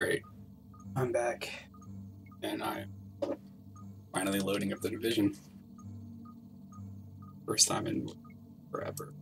Great. I'm back. And I'm finally loading up the division. First time in forever.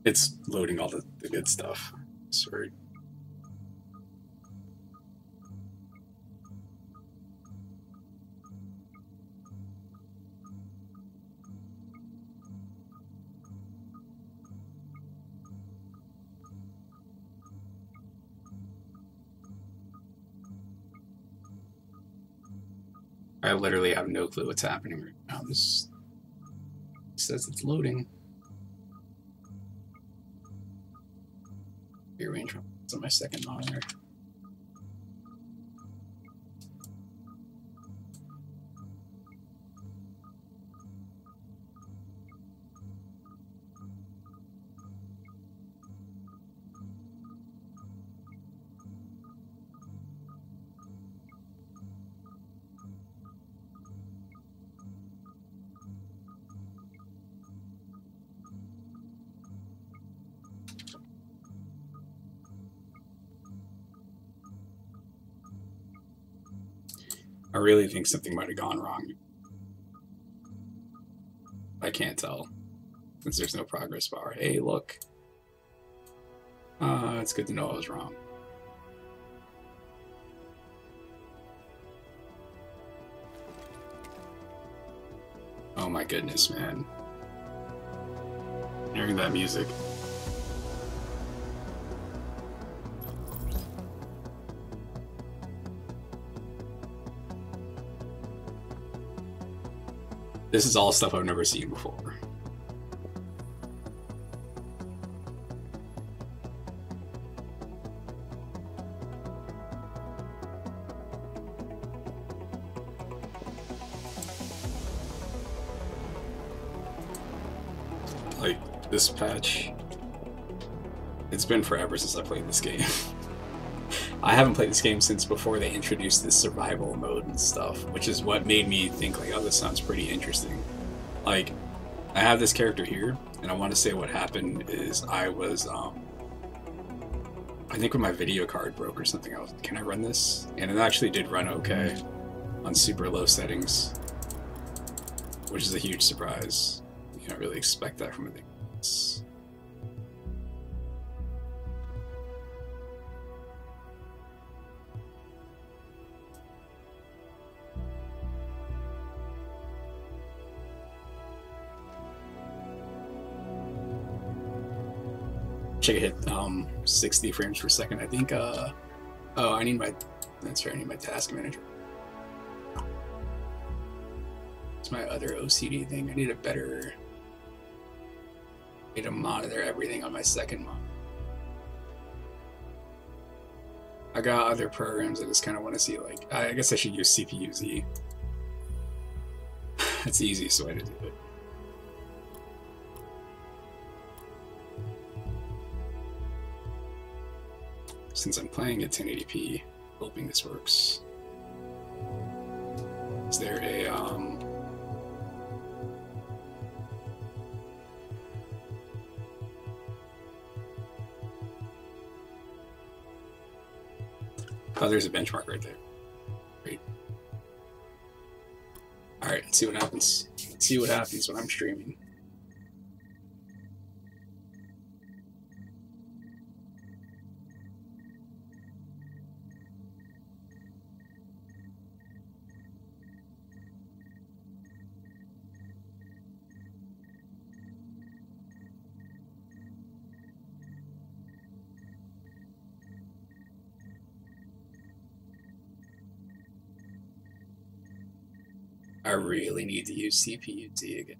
It's loading all the good stuff. Sorry. I literally have no clue what's happening right now. This says it's loading. Rearrange on my second monitor. I really think something might have gone wrong. I can't tell since there's no progress bar. Hey, look. It's good to know I was wrong. Oh my goodness, man. Hearing that music. This is all stuff I've never seen before. Like, this patch, it's been forever since I played this game. I haven't played this game since before they introduced this survival mode and stuff, which is what made me think, like, oh, this sounds pretty interesting. Like, I have this character here, and I want to say what happened is I was, I think when my video card broke or something, I was, can I run this? And it actually did run okay on super low settings, which is a huge surprise. You don't really expect that from a thing. Check it hit 60 frames per second. I think oh, I need my, that's right, I need my task manager. It's my other OCD thing. I need a better, I need to monitor everything on my second monitor. I got other programs I just kind of want to see, like, I guess I should use CPU-Z. That's the easiest way to do it. Since I'm playing at 1080p, hoping this works. Is there a, oh, there's a benchmark right there. Great. Alright, let's see what happens. Let's see what happens when I'm streaming. I really need to use CPU-Z again.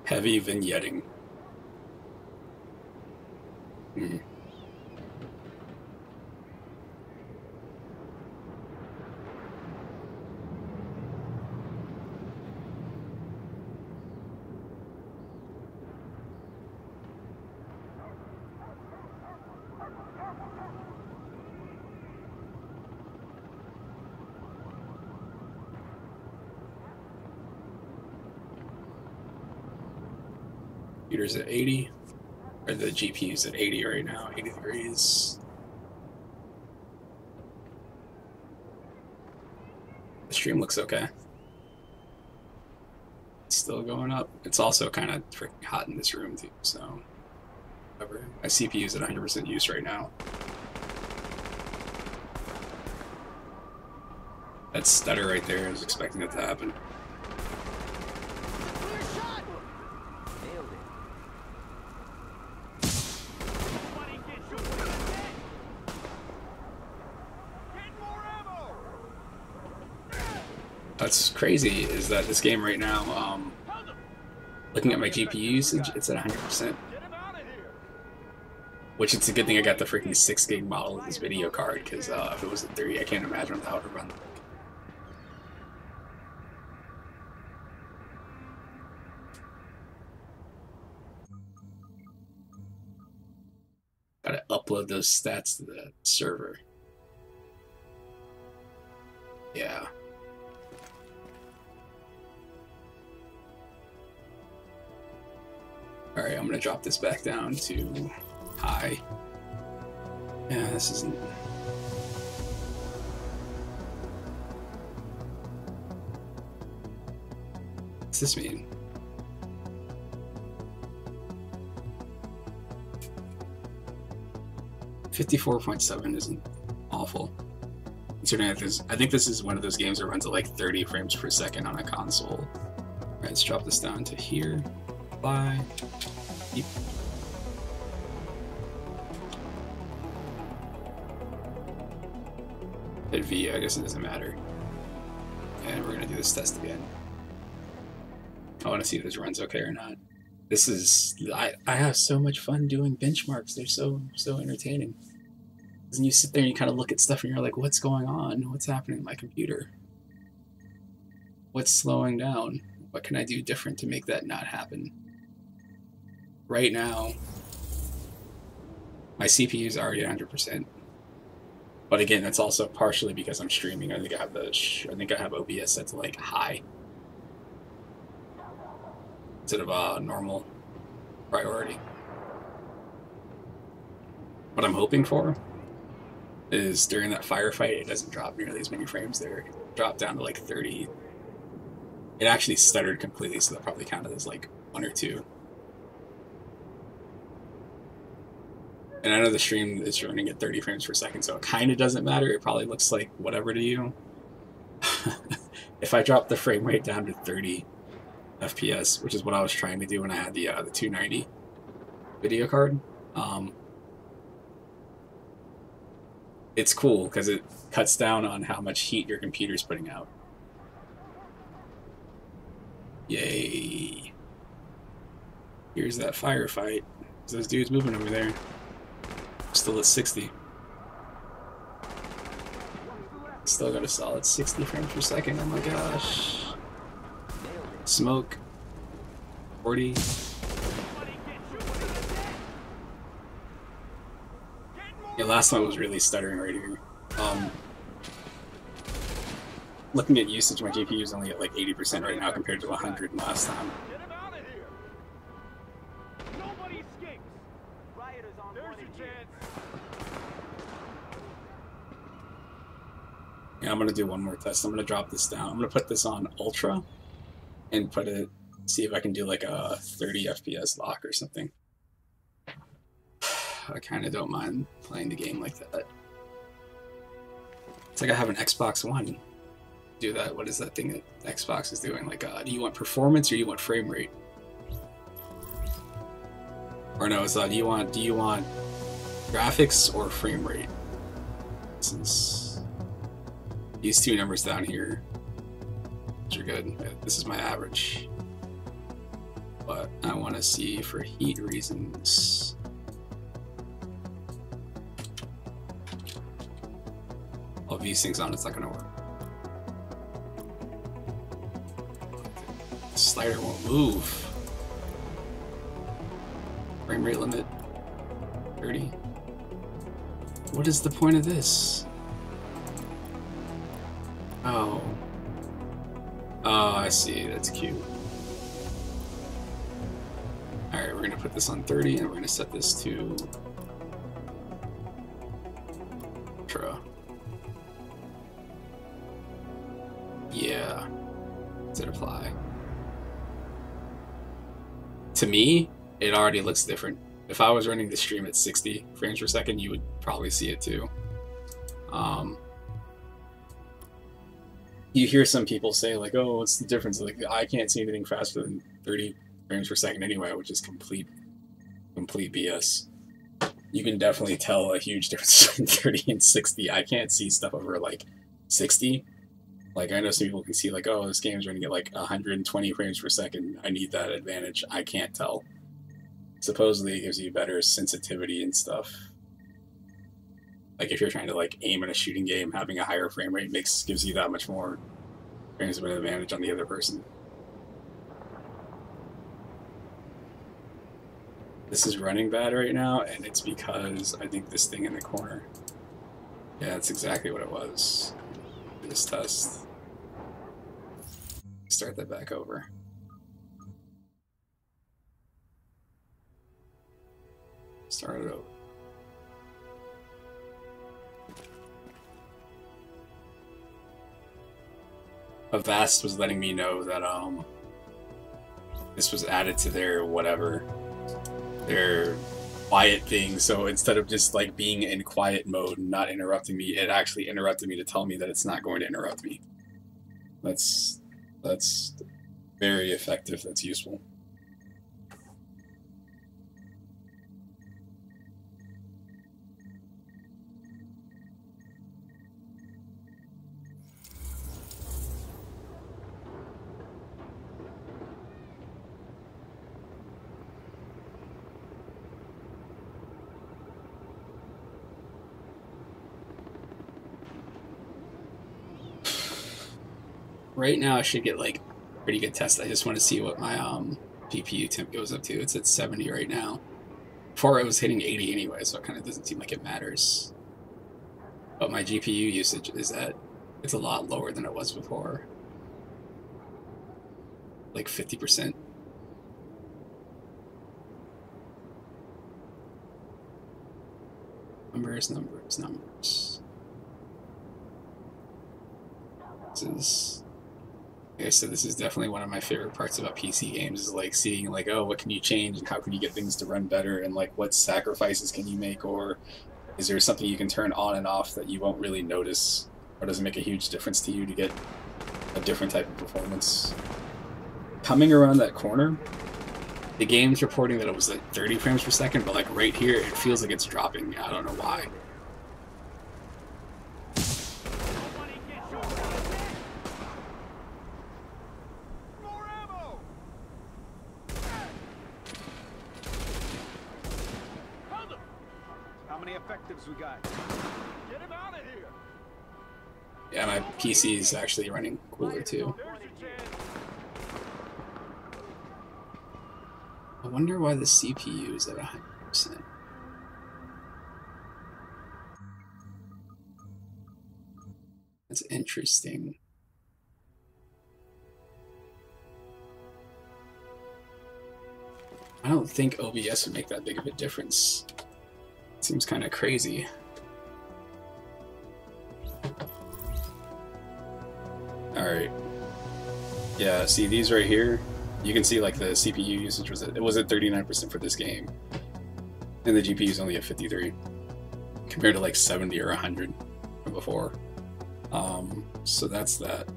Heavy vignetting. Computer's at 80, or the GPU's at 80 right now, 80 degrees. The stream looks okay. It's still going up. It's also kind of freaking hot in this room too, so whatever. My CPU's at 100% use right now. That stutter right there, I was expecting it to happen. What's crazy is that this game right now, looking at my GPU usage, it's at 100%. Which it's a good thing I got the freaking 6 gig model of this video card, because if it was at 30, I can't imagine how it would run. Gotta upload those stats to the server. Yeah. Alright, I'm gonna drop this back down to high. Yeah, this isn't... What's this mean? $54.7 isn't awful. Considering that I think this is one of those games that runs at like 30 frames per second on a console. Alright, let's drop this down to here. Apply. Yep. Hit V, I guess it doesn't matter. And we're gonna do this test again. I want to see if this runs okay or not. This is I have so much fun doing benchmarks. They're so entertaining. And you sit there and you kind of look at stuff and you're like, what's going on? What's happening to my computer? What's slowing down? What can I do different to make that not happen? Right now, my CPU is already at 100%. But again, that's also partially because I'm streaming. I think I have OBS set to like high instead of normal priority. What I'm hoping for is during that firefight, it doesn't drop nearly as many frames there. It dropped down to like 30. It actually stuttered completely, so that probably counted as like 1 or 2. And I know the stream is running at 30 frames per second, so it kind of doesn't matter. It probably looks like whatever to you. If I drop the frame rate down to 30 FPS, which is what I was trying to do when I had the 290 video card, it's cool because it cuts down on how much heat your computer's putting out. Yay. Here's that firefight. Those dudes moving over there. Still at 60. Still got a solid 60 frames per second. Oh my gosh. Smoke. 40. Yeah, last one was really stuttering right here. Looking at usage, my GPU is only at like 80% right now compared to 100 last time. Yeah, I'm gonna do one more test. I'm gonna drop this down. I'm gonna put this on Ultra and see if I can do like a 30 FPS lock or something. I kind of don't mind playing the game like that. It's like I have an Xbox One. Do that. What is that thing that Xbox is doing? Like, do you want performance or do you want frame rate? Or no, it's do you want graphics or frame rate? Since these two numbers down here, which are good. This is my average. but I want to see for heat reasons. All these things on, it's not gonna work. The slider won't move. Frame rate limit 30. What is the point of this? Oh. Oh, I see. That's cute. Alright, we're gonna put this on 30 and we're gonna set this to Ultra. Yeah. Does it apply? To me, it already looks different. If I was running the stream at 60 frames per second, you would probably see it too. You hear some people say like, "Oh, what's the difference?" Like, I can't see anything faster than 30 frames per second anyway, which is complete BS. You can definitely tell a huge difference between 30 and 60. I can't see stuff over like 60. Like, I know some people can see like, "Oh, this game's running at like 120 frames per second. I need that advantage." I can't tell. Supposedly it gives you better sensitivity and stuff. Like if you're trying to like aim in a shooting game, having a higher frame rate gives you that much more frames of an advantage on the other person. This is running bad right now, and it's because I think this thing in the corner. Yeah, that's exactly what it was. This test. Start that back over. Start it over. Avast was letting me know that this was added to their whatever, their quiet thing. So instead of just like being in quiet mode and not interrupting me, it actually interrupted me to tell me that it's not going to interrupt me. That's very effective. That's useful. Right now I should get like pretty good test. I just want to see what my GPU temp goes up to. It's at 70 right now. Before I was hitting 80 anyway, so it kind of doesn't seem like it matters. But my GPU usage is it's a lot lower than it was before. Like 50%. Numbers. Like I said, this is definitely one of my favorite parts about PC games, is like seeing like, oh, what can you change and how can you get things to run better, and like what sacrifices can you make, or is there something you can turn on and off that you won't really notice, or does it make a huge difference to you to get a different type of performance? Coming around that corner, the game's reporting that it was like 30 frames per second, but like right here, it feels like it's dropping. I don't know why. We got. Get him out of here. Yeah, my PC is actually running cooler too. I wonder why the CPU is at 100%. That's interesting. I don't think OBS would make that big of a difference. Seems kind of crazy. Alright. Yeah, see these right here? You can see like the CPU usage was at 39% for this game. And the GPU is only at 53. Compared to like 70 or 100 from before. So that's that.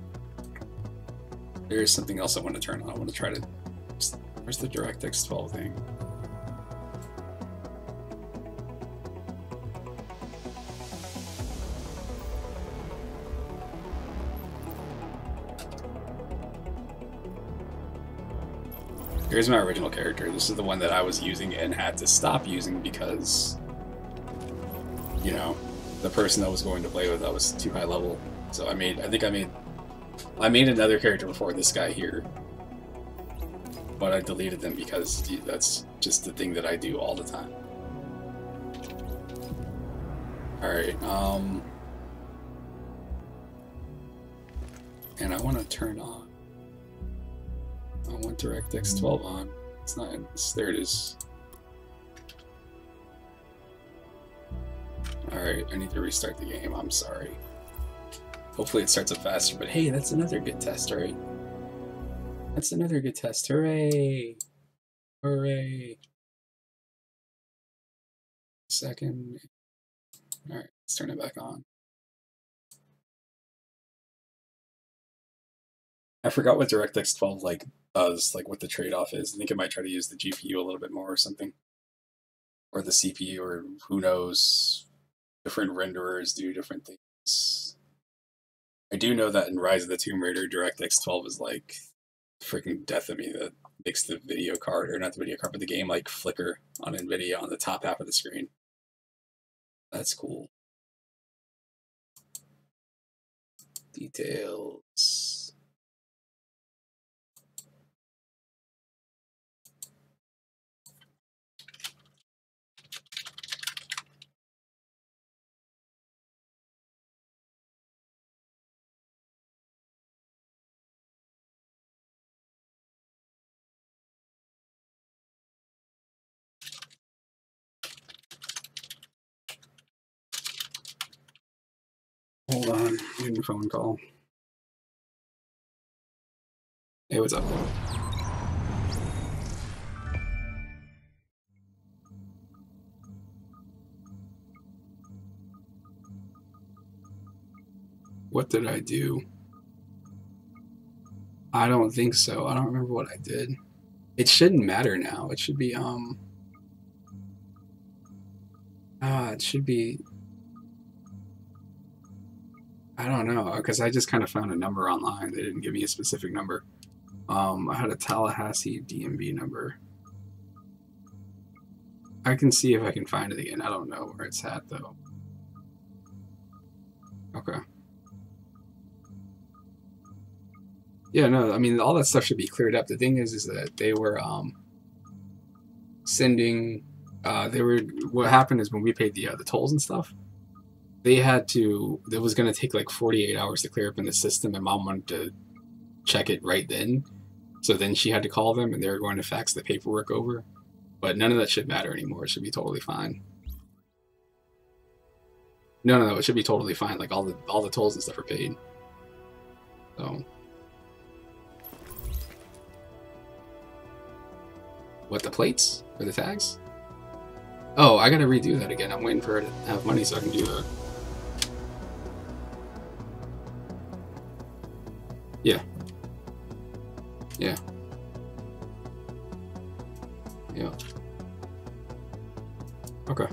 There's something else I want to turn on. I want to try to... Where's the DirectX 12 thing? Here's my original character. This is the one that I was using and had to stop using because, you know, the person I was going to play with, I was too high level. So I made another character before this guy here, but I deleted them because that's just the thing that I do all the time. Alright, and I want to turn on. I want DirectX 12 on. It's not in this. There it is. Alright, I need to restart the game. I'm sorry. Hopefully it starts up faster, but hey, that's another good test, right? That's another good test. Hooray! Hooray! Second. Alright, let's turn it back on. I forgot what DirectX 12 like does, like what the trade-off is. I think it might try to use the GPU a little bit more or something. Or the CPU, or who knows. Different renderers do different things. I do know that in Rise of the Tomb Raider, DirectX 12 is like freaking death of me that makes the video card, or not the video card, but the game like flicker on NVIDIA on the top half of the screen. That's cool. Details. Hold on, getting a phone call. Hey, what's up? What did I do? I don't think so. I don't remember what I did. It shouldn't matter now. It should be, it should be, I don't know, because I just kind of found a number online. They didn't give me a specific number. I had a Tallahassee DMV number. I can see if I can find it again. I don't know where it's at, though. Okay. Yeah, no, I mean, all that stuff should be cleared up. The thing is that they were sending, what happened is when we paid the tolls and stuff, they had to, it was going to take like 48 hours to clear up in the system, and Mom wanted to check it right then. So then she had to call them, and they were going to fax the paperwork over. But none of that should matter anymore. It should be totally fine. No, it should be totally fine. Like all the tolls and stuff are paid. So. What, the plates? Or the tags? Oh, I gotta redo that again. I'm waiting for her to have money so I can do that. Yeah. Yeah. Yeah. Okay.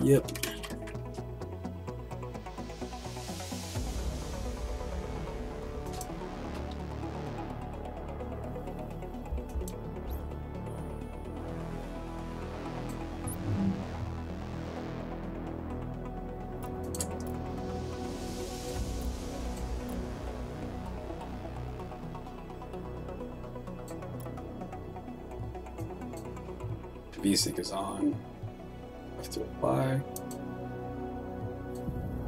Yep. VSync is on. Have to apply.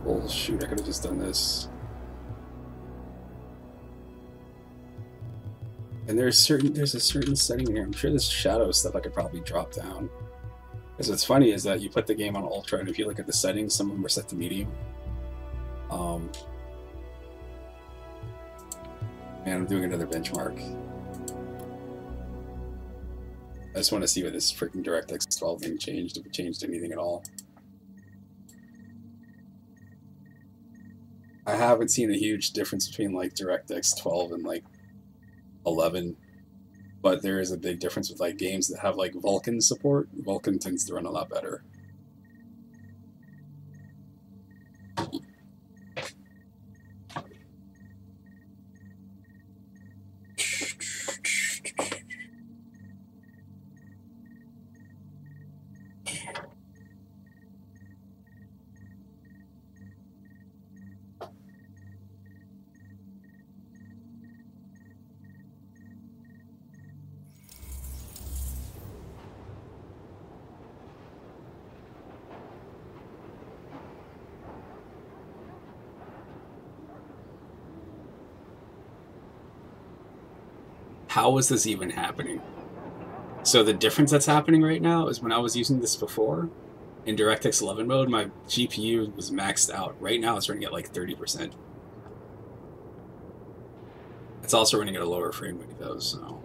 Oh shoot, I could have just done this. And there's a certain setting here. I'm sure there's shadow stuff I could probably drop down. Because what's funny is that you put the game on ultra, and if you look at the settings, some of them are set to medium. Man, I'm doing another benchmark. I just want to see what this freaking DirectX 12 thing changed, if it changed anything at all. I haven't seen a huge difference between like DirectX 12 and like 11, but there is a big difference with like games that have like Vulkan support. Vulkan tends to run a lot better. How is this even happening? So the difference that's happening right now is when I was using this before, in DirectX 11 mode, my GPU was maxed out. Right now it's running at like 30%. It's also running at a lower frame rate though, so...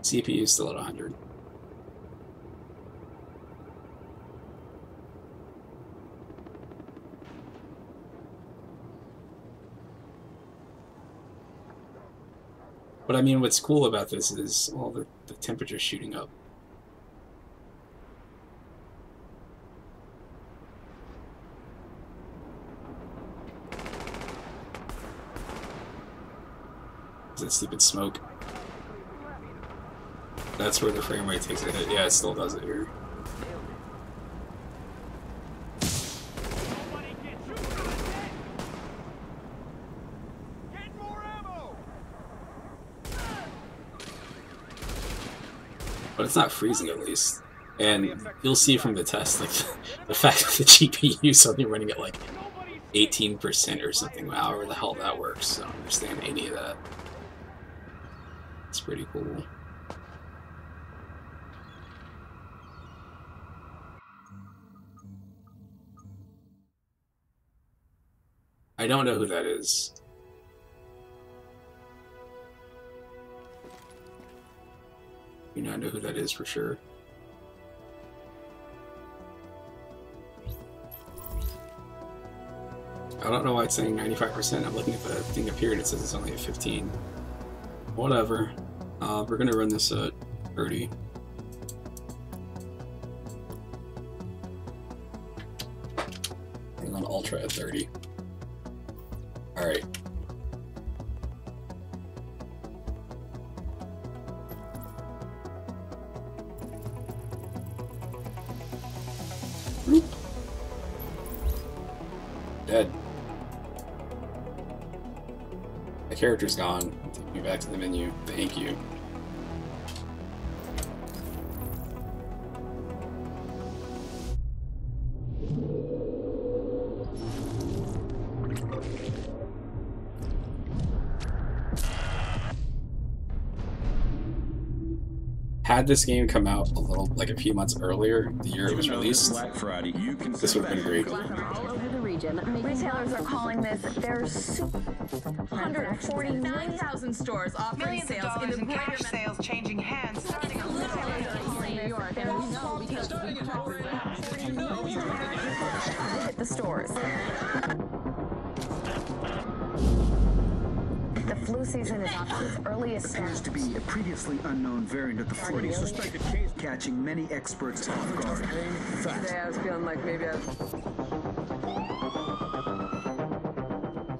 CPU is still at 100. But I mean, what's cool about this is all the temperature's shooting up. Is that stupid smoke? That's where the frame rate takes a hit. Yeah, it still does it here. But it's not freezing at least. And you'll see from the test, like, the fact that the GPU is only running at like 18% or something, however the hell that works. I don't understand any of that. It's pretty cool. I don't know who that is. You not know who that is for sure. I don't know why it's saying 95%. I'm looking at the thing up here and it says it's only at 15. Whatever. We're gonna run this at 30. And then Ultra at 30. Alright. Dead. The character's gone. Take me back to the menu. Thank you. Had this game come out a little, like a few months earlier, the year it was released, this would have been great. All over the region, retailers are calling this their 149,000 stores offering sales in the cash sales changing hands. Hit the stores. The flu season is off to its earliest start. Appears to be a previously unknown variant of the flu, catching many experts off guard. Today I was feeling like maybe I was...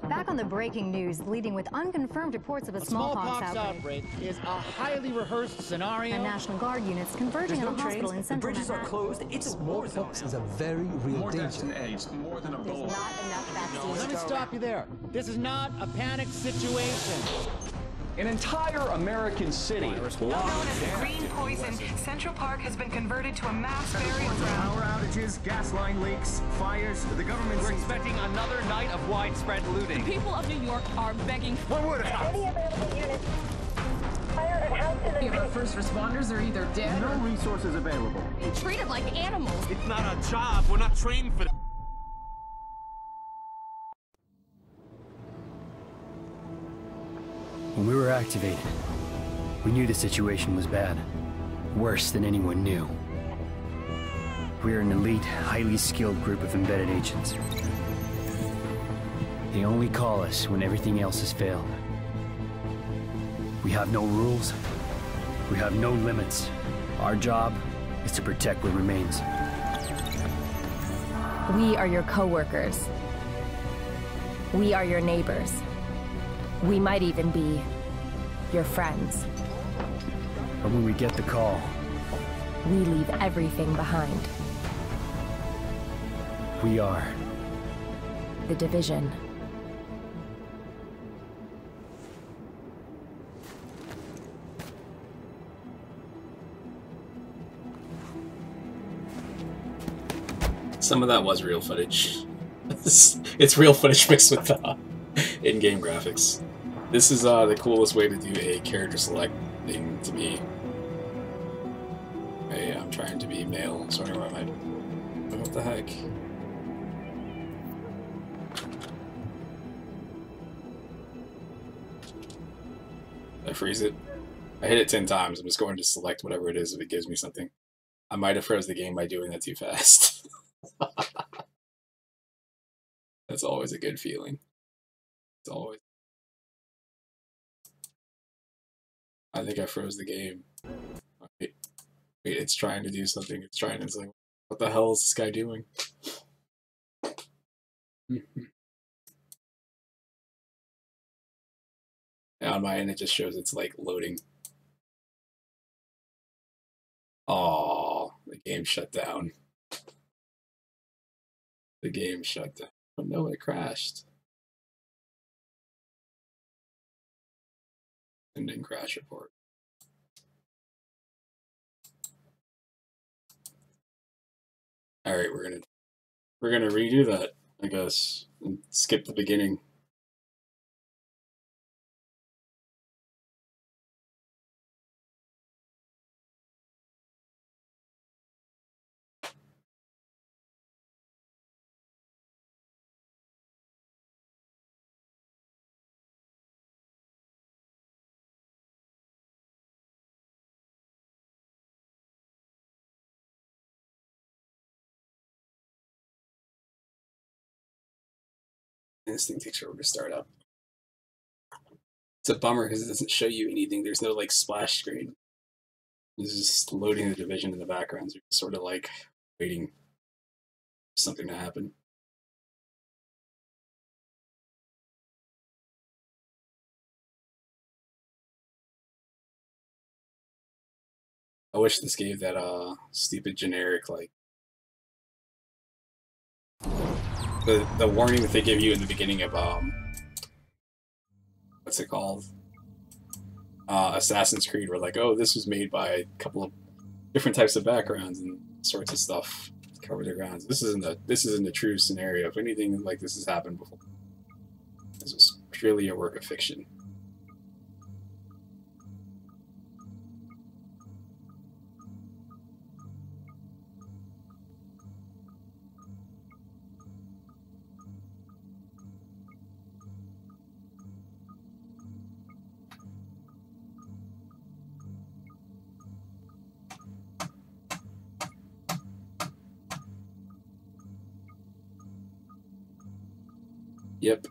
Back on the breaking news, leading with unconfirmed reports of a smallpox outbreak is a highly rehearsed scenario. and National Guard units converging on a hospital in central Manhattan. Closed. It's a war zone. Smallpox is a very real danger. More than a bullet. Let me stop you there. This is not a panic situation. An entire American city. Known as the Green Poison, Central Park has been converted to a mass burial ground. Power outages, gas line leaks, fires. The government's Expecting another night of widespread looting. People of New York are begging. What would have? Any available units. Fire a house in the Our first responders are either dead No resources available. or treated like animals. It's not our job. We're not trained for that. When we were activated, we knew the situation was bad. Worse than anyone knew. We're an elite, highly skilled group of embedded agents. They only call us when everything else has failed. We have no rules. We have no limits. Our job is to protect what remains. We are your co-workers. We are your neighbors. We might even be your friends. But when we get the call, We leave everything behind. we are. The Division. Some of that was real footage. It's real footage mixed with in-game graphics. This is the coolest way to do a character select thing to me. Hey, I'm trying to be male, so where am I? What the heck? I freeze it. I hit it 10 times. I'm just going to select whatever it is if it gives me something. I might have froze the game by doing that too fast. That's always a good feeling. It's always. I think I froze the game. Wait, it's trying to do something. It's trying to. It's like, what the hell is this guy doing? And on my end, it just shows it's like loading. Oh, the game shut down. The game shut down. Oh no, it crashed. Sending crash report. All right, we're gonna redo that, I guess, and skip the beginning. This thing takes forever to start up. It's a bummer because it doesn't show you anything. There's no like splash screen. It's just loading the division in the background. So you're sort of like waiting for something to happen. I wish this gave that stupid generic like the warning that they give you in the beginning of what's it called? Assassin's Creed, where like, oh, this was made by a couple of different types of backgrounds and sorts of stuff to cover their grounds. This isn't a true scenario. If anything like this has happened before, this is purely a work of fiction. Yep.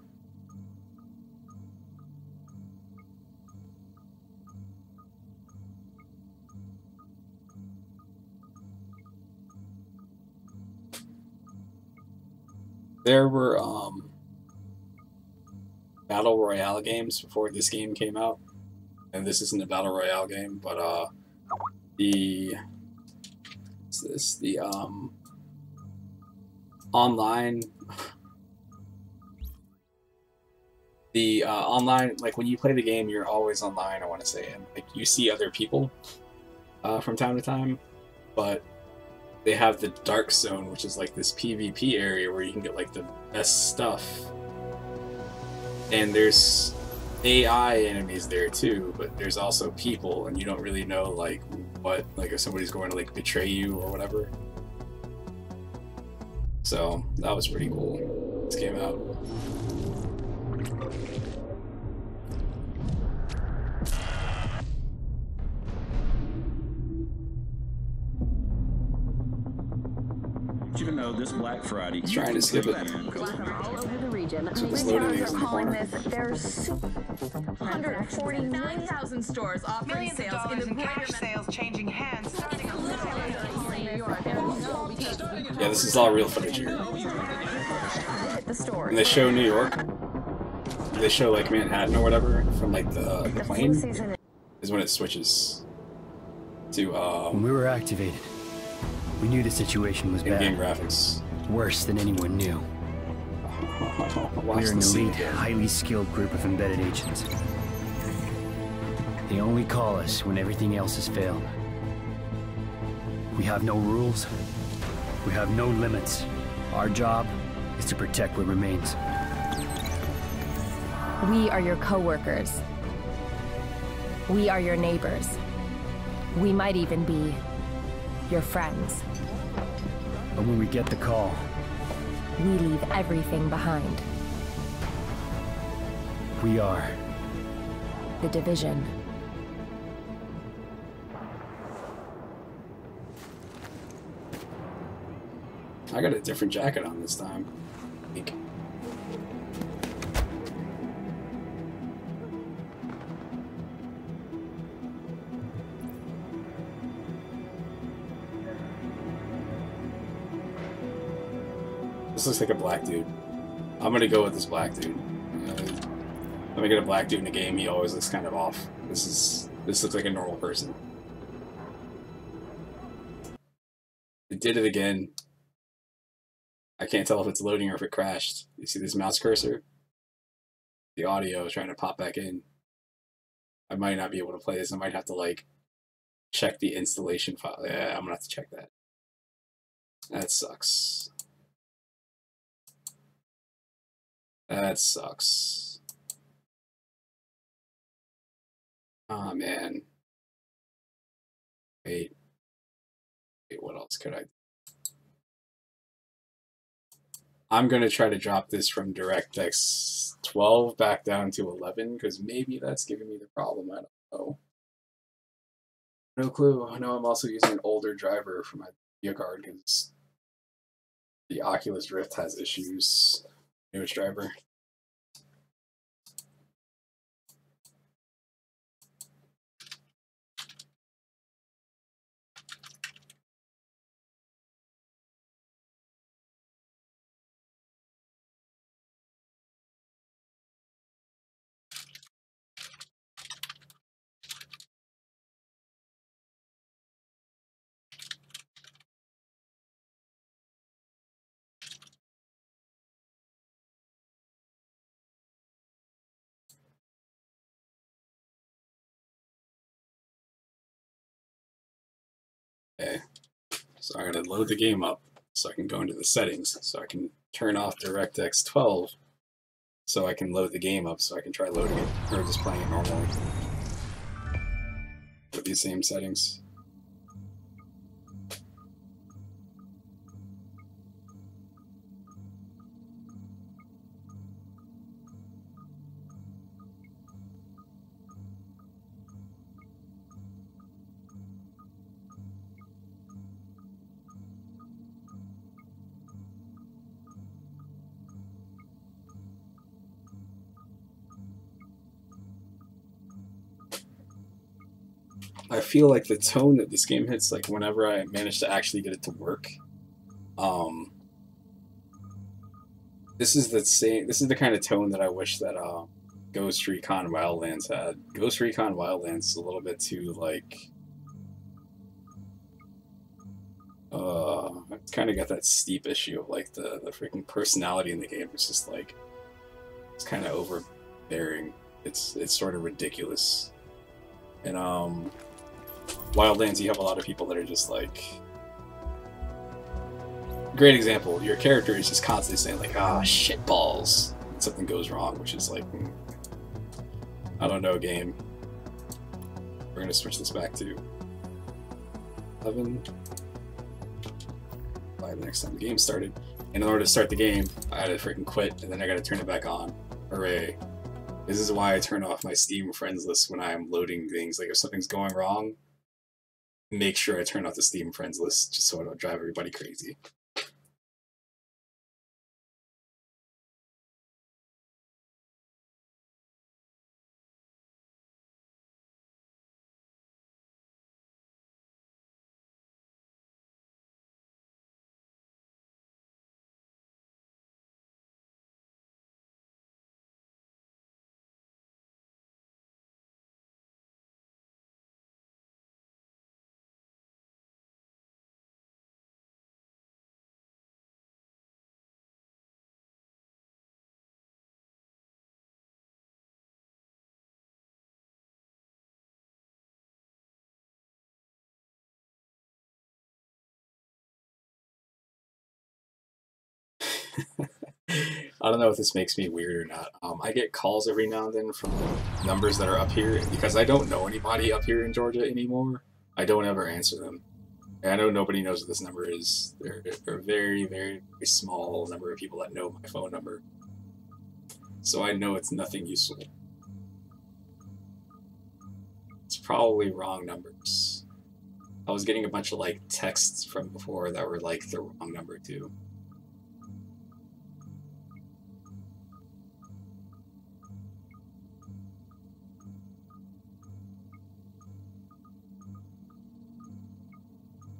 There were Battle Royale games before this game came out. And this isn't a Battle Royale game, but online online, like when you play the game, you're always online, I want to say, and like you see other people from time to time, but they have the Dark Zone, which is like this PvP area where you can get like the best stuff, and there's AI enemies there too, but there's also people, and you don't really know like what, like if somebody's going to like betray you or whatever. So that was pretty cool. This came out. Even though this Black Friday, trying to skip it. All over the region. Retailers are calling this there's 149,000 stores offering Millions of sales dollars in the in cash sales changing hands starting on Yeah, this is all real footage here. at the store. And they show New York. They show like Manhattan or whatever from like the plane. Is when it switches to when we were activated, we knew the situation was bad. In-game graphics. Worse than anyone knew. We're an elite, highly skilled group of embedded agents. They only call us when everything else has failed. We have no rules. We have no limits. Our job is to protect what remains. We are your co-workers. We are your neighbors. We might even be your friends. But when we get the call, We leave everything behind. we are. The Division. I got a different jacket on this time. I think. This looks like a black dude. I'm gonna go with this black dude. When I get a black dude in a game, he always looks kind of off. This looks like a normal person. It did it again. I can't tell if it's loading or if it crashed. You see this mouse cursor? The audio is trying to pop back in. I might not be able to play this. I might have to like check the installation file. Yeah, I'm gonna have to check that. That sucks. That sucks. Oh man. Wait, what else could I do? I'm going to try to drop this from DirectX 12 back down to 11, because maybe that's giving me the problem. I don't know. No clue. I know I'm also using an older driver for my video card, because the Oculus Rift has issues. Newest driver. Okay, so I'm going to load the game up so I can go into the settings, so I can turn off DirectX 12 so I can load the game up so I can try loading it, or just playing it normally with these same settings. I feel like the tone that this game hits, like whenever I manage to actually get it to work, this is the kind of tone that I wish that Ghost Recon Wildlands had. Ghost Recon Wildlands is a little bit too like, it's kind of got that steep issue of like the freaking personality in the game. It's just like, it's kind of overbearing. It's sort of ridiculous. And Wildlands, you have a lot of people that are just like, great example, your character is just constantly saying like, ah, shit balls, and something goes wrong, which is like, I don't know, game. We're gonna switch this back to 11. By the next time the game started. And in order to start the game, I had to freaking quit, and then I gotta turn it back on. Hooray. This is why I turn off my Steam friends list when I'm loading things. Like if something's going wrong, make sure I turn off the Steam friends list just so I don't drive everybody crazy. I don't know if this makes me weird or not. I get calls every now and then from numbers that are up here, because I don't know anybody up here in Georgia anymore. I don't ever answer them. And I know nobody knows what this number is. There are a very, very, very small number of people that know my phone number. So I know it's nothing useful. It's probably wrong numbers. I was getting a bunch of like texts from before that were like the wrong number too.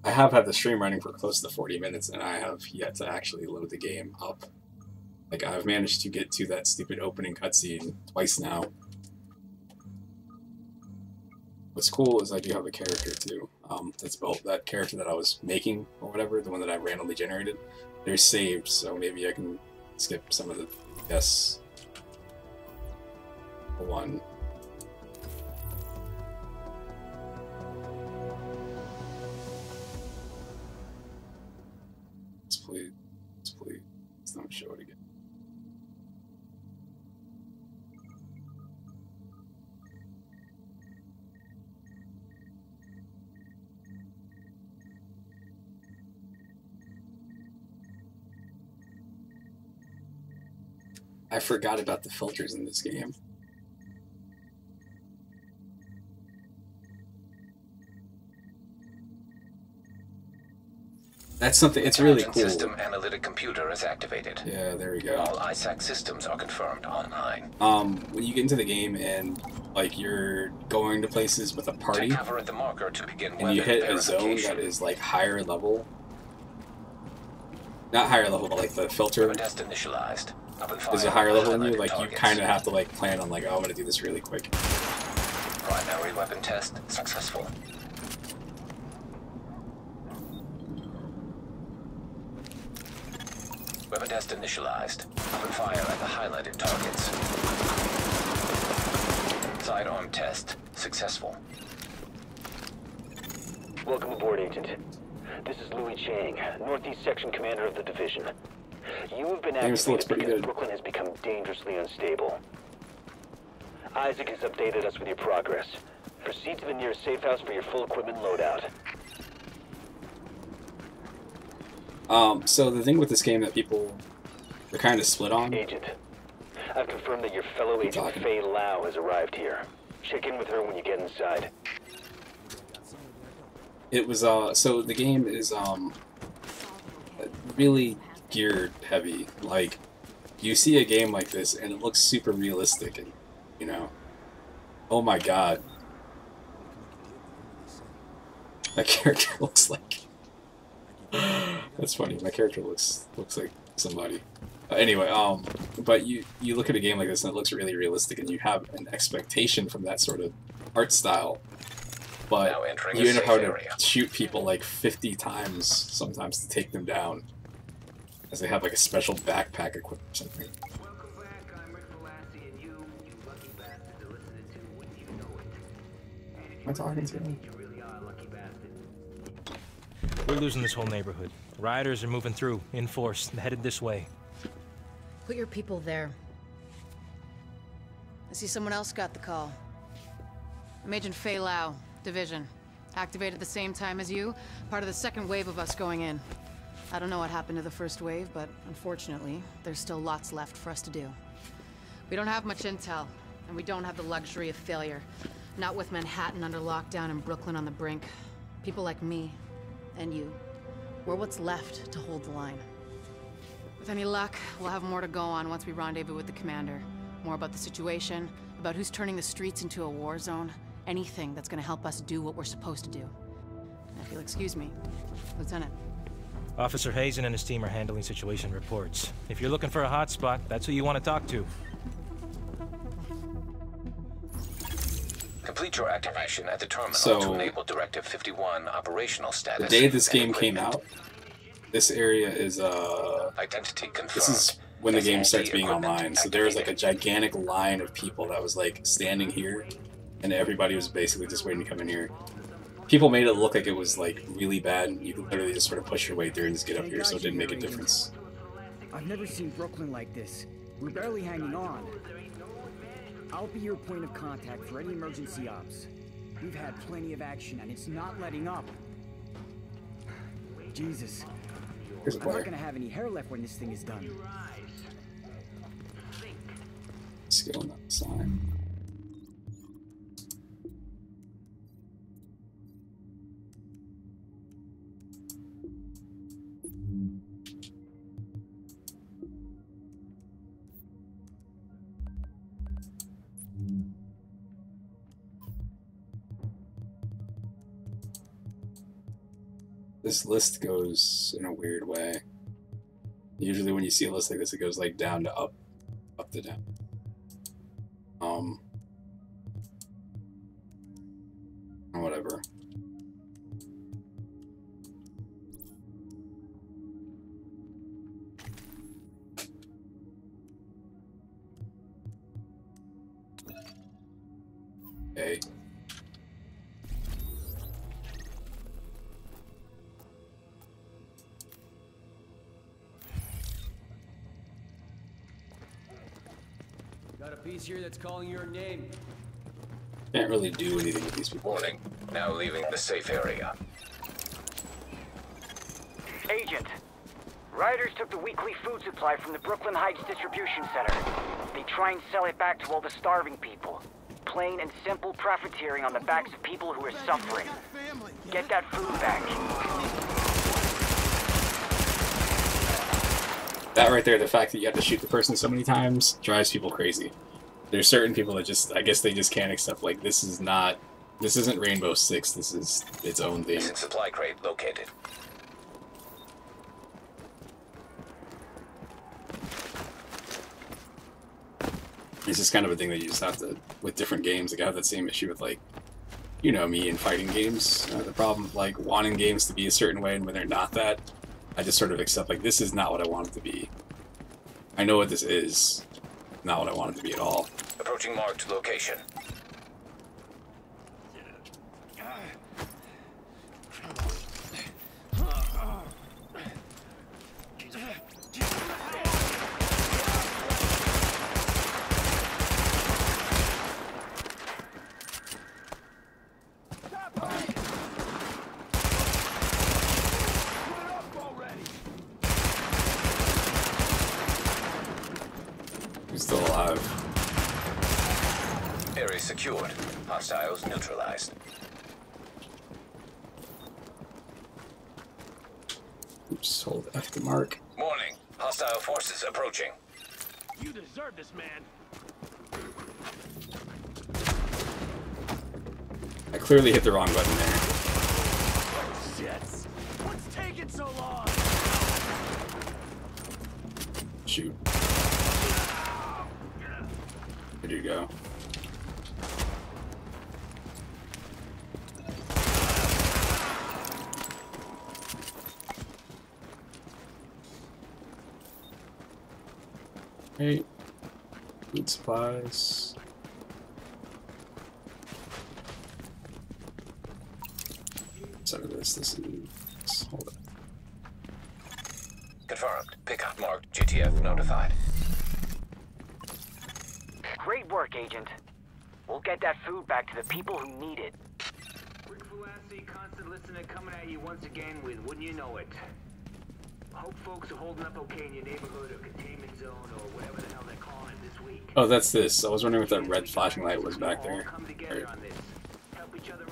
I have had the stream running for close to 40 minutes and I have yet to actually load the game up. Like, I've managed to get to that stupid opening cutscene twice now. What's cool is I do have a character too. That's built, that character that I was making or whatever, the one that I randomly generated. They're saved, so maybe I can skip some of the yes. One. Please, don't show it again. I forgot about the filters in this game. That's something, it's really cool. System analytic computer is activated. Yeah, there we go. All ISAC systems are confirmed online. When you get into the game and, like, you're going to places with a party, Take cover at the marker to begin and you hit a zone that is, like, higher level. Not higher level, but, like, the filter test initialized. is a higher level than you. Like, you kind of have to, like, plan on, like, oh, I'm going to do this really quick. Primary weapon test successful. Weapon test initialized. Open fire at the highlighted targets. Sidearm test successful. Welcome aboard, Agent. This is Louis Chang, Northeast Section Commander of the Division. You have been activated because Brooklyn has become dangerously unstable. Isaac has updated us with your progress. Proceed to the nearest safe house for your full equipment loadout. So the thing with this game that people are kind of split on. Agent, I've confirmed that your fellow agent Faye Lau has arrived here. Check in with her when you get inside. It was, so the game is, really geared heavy. Like, you see a game like this and it looks super realistic and, you know, oh my god. That character looks like... That's funny. My character looks like somebody. Anyway, but you look at a game like this and it looks really realistic, and you have an expectation from that sort of art style. But you end up having to shoot people like 50 times sometimes to take them down, as they have like a special backpack equipped or something. Am I talking to him? We're losing this whole neighborhood. Rioters are moving through, in force, headed this way. Put your people there. I see someone else got the call. I'm Agent Faye Lau, Division. Activated the same time as you, part of the second wave of us going in. I don't know what happened to the first wave, but unfortunately, there's still lots left for us to do. We don't have much intel, and we don't have the luxury of failure. Not with Manhattan under lockdown and Brooklyn on the brink. People like me, and you, we're what's left to hold the line. With any luck, we'll have more to go on once we rendezvous with the commander. More about the situation, about who's turning the streets into a war zone, anything that's gonna help us do what we're supposed to do. If you'll excuse me, Lieutenant. Officer Hazen and his team are handling situation reports. If you're looking for a hotspot, that's who you want to talk to. Complete your activation at the terminal to enable Directive 51 operational status. The day this game came out, this area is identity confirmed. This is when the game starts being online. So there was like a gigantic line of people that was like standing here, and everybody was basically just waiting to come in here. People made it look like it was like really bad. You could literally just sort of push your way through and just get up here, so it didn't make a difference. I've never seen Brooklyn like this. We're barely hanging on. I'll be your point of contact for any emergency ops. We've had plenty of action, and it's not letting up. Jesus. I'm not gonna have any hair left when this thing is done. Skill not sign. This list goes in a weird way. Usually when you see a list like this, it goes like down to up, up to down. Whatever. Okay. Got a piece here that's calling your name. Can't really do anything with these people. Warning. Now leaving the safe area. Agent. Rioters took the weekly food supply from the Brooklyn Heights distribution center. They try and sell it back to all the starving people. Plain and simple profiteering on the backs of people who are suffering. Get that food back. That right there, the fact that you have to shoot the person so many times, drives people crazy. There's certain people that just, I guess they just can't accept, like, this isn't Rainbow Six, this is its own thing. Supply crate located. It's just kind of a thing that you just have to, with different games, like I have that same issue with, like, you know me in fighting games. The problem, like, wanting games to be a certain way, and when they're not that, I just sort of accept, like, this is not what I want it to be. I know what this is, not what I want it to be at all. Approaching marked location. He's still alive. Area secured. Hostiles neutralized. Oops, hold F to mark. Warning. Hostile forces approaching. You deserve this, man. I clearly hit the wrong button there. Shit. What's taking so long? Shoot. There you go. Hey, food supplies. Instead of this is hold it. Confirmed. Pickup marked. GTF notified. Great work, Agent. We'll get that food back to the people who need it. Rick Fulassi, constant listener coming at you once again with Wouldn't You Know It. Hope folks are holding up okay in your neighborhood or containment zone or whatever the hell they're calling it this week. Oh, that's this. I was wondering what that red flashing light was back there. Come together on this. Help each other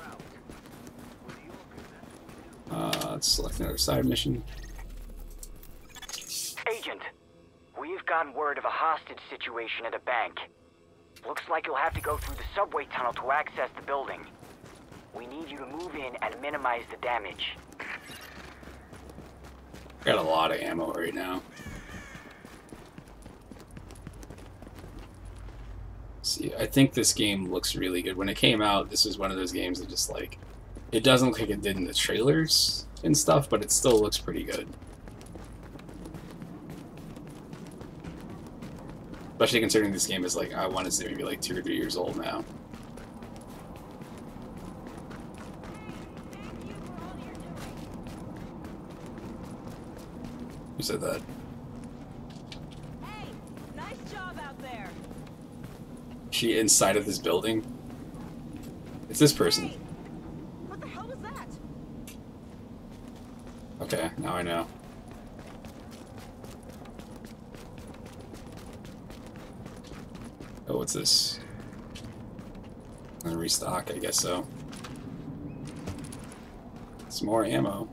out. Let's select another side mission. Agent, we've gotten word of a hostage situation at a bank. Looks like you'll have to go through the subway tunnel to access the building. We need you to move in and minimize the damage. Got a lot of ammo right now. See, I think this game looks really good. When it came out, this was one of those games that just like, it doesn't look like it did in the trailers and stuff, but it still looks pretty good. Especially considering this game is like, I want to say maybe like 2 or 3 years old now. Who said that? she inside of this building? It's this person. What the hell was that? Okay, now I know. Oh, what's this? I'm gonna restock, I guess so. Some more ammo.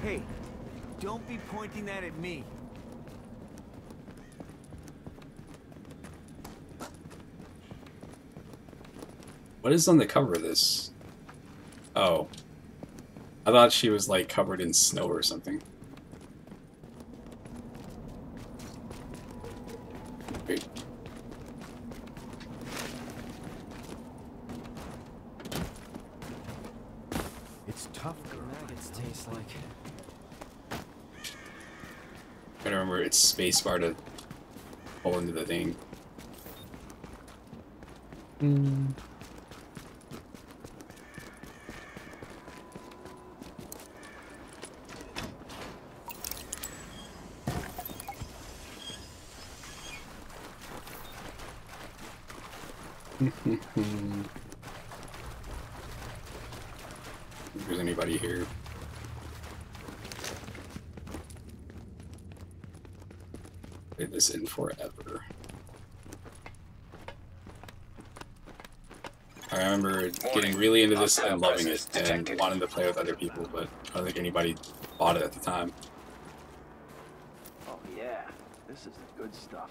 Hey, don't be pointing that at me. What is on the cover of this? Oh. I thought she was like covered in snow or something. Wait. It's tough, girl. Nuggets taste like. I gotta remember it's spacebar to pull into the thing. If there's anybody here. Played this in forever. I remember getting really into this and loving it and wanting to play with other people, but I don't think anybody bought it at the time. Oh yeah, this is the good stuff.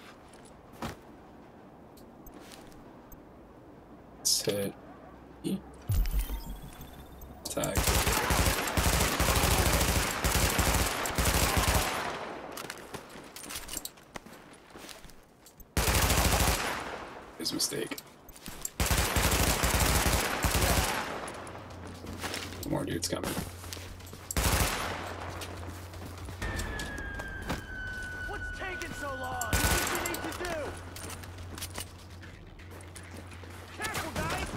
Let's hit E. Tag. His mistake. More dudes coming. What's taking so long? What do you need to do? Careful, guys!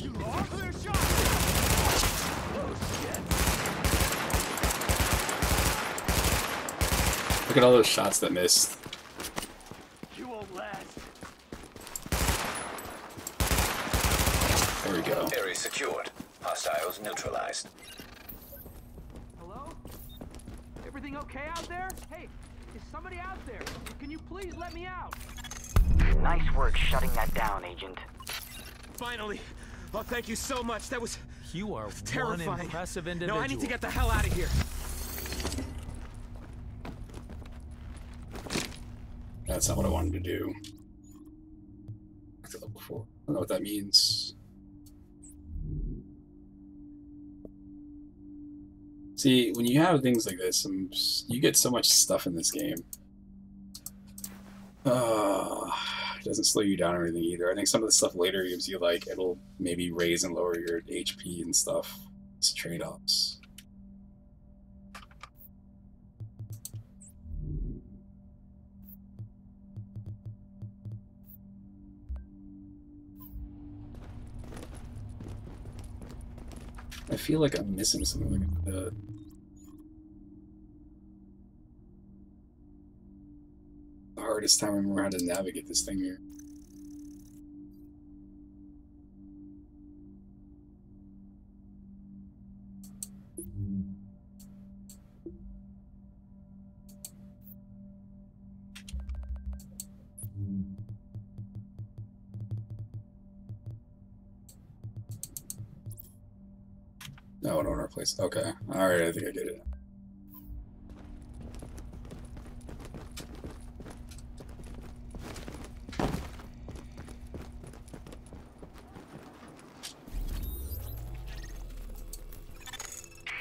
You lost clear shot! Oh shit! Look at all those shots that missed. You won't last. There we go. Area secured. Hostiles neutralized. Hello? Everything okay out there? Hey, is somebody out there? Can you please let me out? Nice work shutting that down, Agent. Finally! Oh, thank you so much. That was You are terrifying. one impressive individual. No, I need to get the hell out of here. That's not what I wanted to do. Back to level 4. I don't know what that means. See, when you have things like this, you get so much stuff in this game. It doesn't slow you down or anything either. I think some of the stuff later gives you, like, it'll maybe raise and lower your HP and stuff. It's trade-offs. I feel like I'm missing something like that. The hardest time I remember how to navigate this thing here. No, I don't replace. Okay. Alright, I think I get it.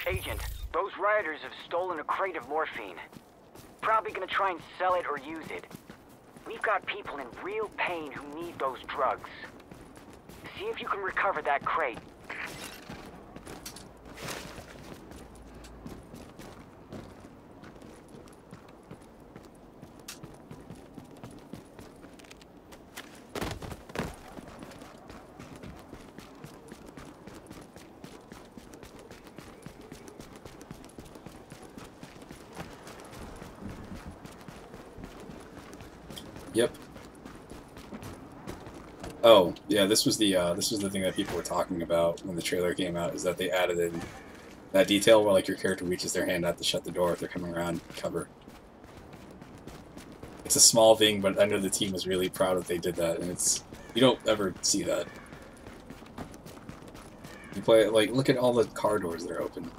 Agent, those rioters have stolen a crate of morphine. Probably gonna try and sell it or use it. We've got people in real pain who need those drugs. See if you can recover that crate. Yep. Oh, yeah, this was the thing that people were talking about when the trailer came out, is that they added in that detail where like your character reaches their hand out to shut the door if they're coming around cover. It's a small thing, but I know the team was really proud that they did that, and you don't ever see that. You play like, look at all the car doors that are open.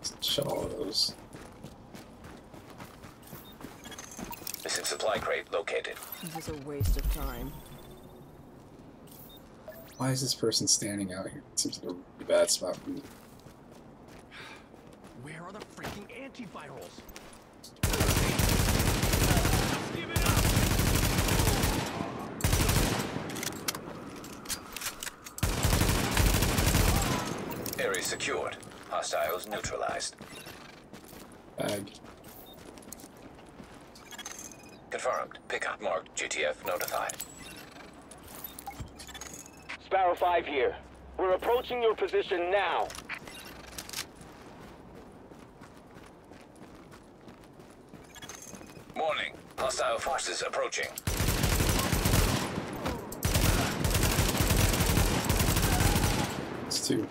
Just shut all of those. Missing supply crate located. This is a waste of time. Why is this person standing out here? It seems like a really bad spot for me. Where are the freaking antivirals? Area secured. Hostiles neutralized. Bag. Confirmed. Pickup marked. GTF notified. Sparrow 5 here. We're approaching your position now. Warning. Hostile forces approaching. It's two.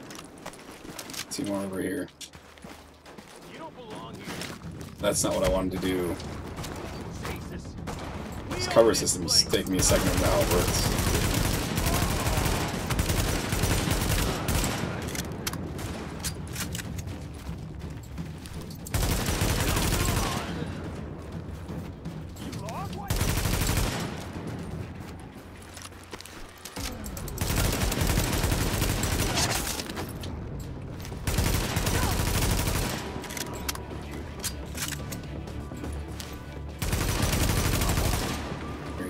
Two more over here. You don't belong here. That's not what I wanted to do. This cover system's taking me a second to know how it works.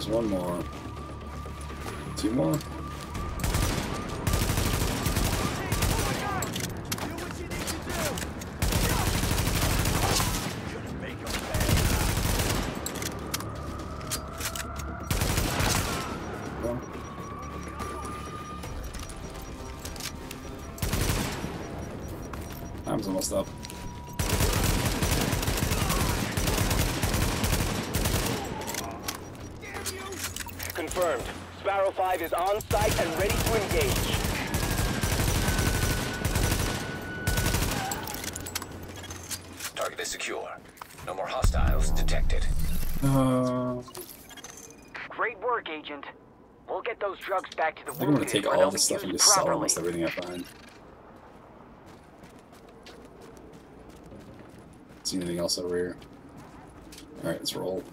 One more. Two more. Time's almost up. Confirmed. Sparrow 5 is on site and ready to engage. Target is secure. No more hostiles detected. Great work, Agent. We'll get those drugs back to the I think I'm gonna take all this stuff and just sell properly. almost everything I find. See anything else over here? Alright, let's roll.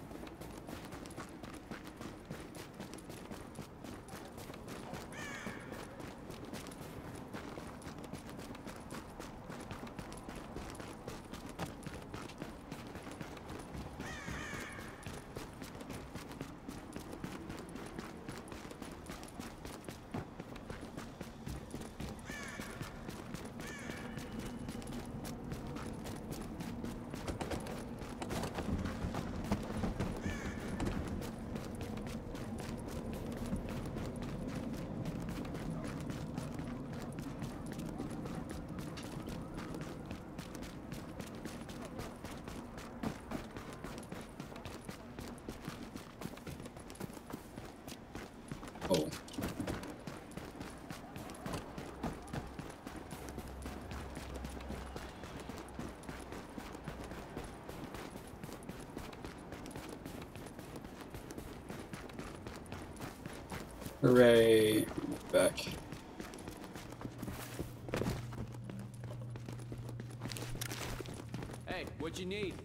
Oh. Hooray. Back. Hey, what you need?